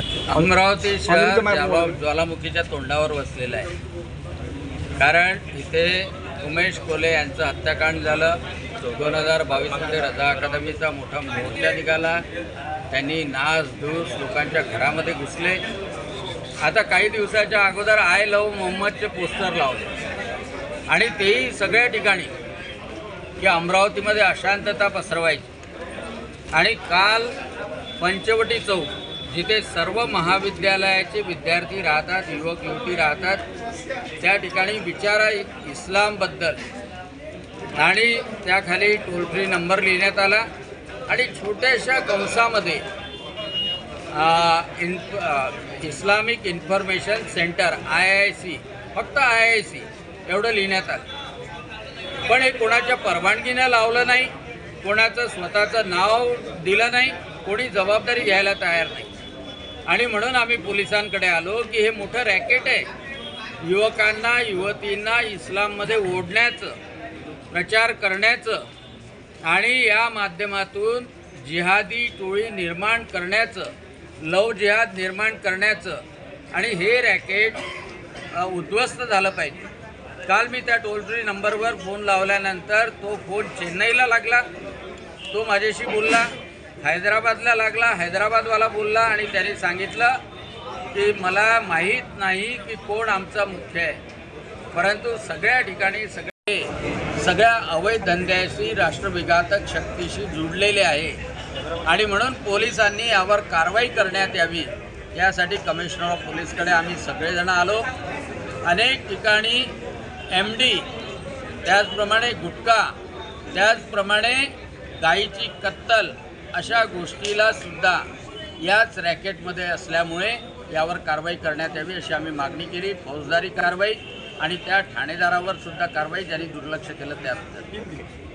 अमरावती शहर ज्वालामुखीच्या तोंडावर वसलेलं आहे। कारण इथे उमेश कोले यांचं हत्याकांड झालं। 2022 मध्ये रजा अकादमीचा मोठा मोर्चा निघाला। त्यांनी नासधूस लोकांच्या घरामध्ये घुसले। आता काही दिवसाच्या अगोदर आय लव्ह मोहम्मदचे पोस्टर लावले आणि तेही सगळ्या ठिकाणी की अमरावतीमध्ये अशांतता पसरवायची। आणि काल पंचवटी चौक जिथे सर्व महाविद्यालयाचे विद्यार्थी राहतात, युवक युवती राहतात, त्या ठिकाणी विचारा इस्लामबद्दल आणि त्याखाली टोल फ्री नंबर लिहिण्यात आला आणि छोट्याशा कंसामध्ये इस्लामिक इन्फॉर्मेशन सेंटर IIC, फक्त IIC एवढं लिहिण्यात आलं। पण हे कोणाच्या परवानगीने लावलं नाही, कोणाचं स्वतःचं नाव दिलं नाही, कोणी जबाबदारी घ्यायला तयार नाही। आणि म्हणून आम्ही पोलिसांकडे आलो की हे मोठं रॅकेट आहे, युवकांना युवतींना इस्लाममध्ये ओढण्याचं, प्रचार करण्याचं आणि या माध्यमातून जिहादी टोळी निर्माण करण्याचं, लव जिहाद निर्माण करण्याचं, आणि हे रॅकेट उद्ध्वस्त झालं पाहिजे। काल मी त्या टोल फ्री नंबरवर फोन लावल्यानंतर तो फोन चेन्नईला लागला, तो माझ्याशी बोलला, हैदराबादला लागला, हैदराबादवाला बोलला आणि त्याने सांगितलं की मला माहीत नाही की कोण आमचा मुख्य आहे, परंतु सगळ्या ठिकाणी सगळ्या अवैध धंद्याशी, राष्ट्रविघातक शक्तीशी जुडलेले आहे। आणि म्हणून पोलिसांनी यावर कारवाई करण्यात यावी यासाठी कमिशनर ऑफ पोलीसकडे आम्ही सगळेजण आलो। अनेक ठिकाणी MD, त्याचप्रमाणे गुटखा, त्याचप्रमाणे गायीची कत्तल अशा गोष्टीला सुद्धा याच रॅकेटमध्ये असल्यामुळे यावर कारवाई करण्यात यावी अशी आम्ही मागणी केली। फौजदारी कारवाई आणि त्या ठाणेदारावर सुद्धा कारवाई ज्यांनी दुर्लक्ष केलं त्याबद्दल।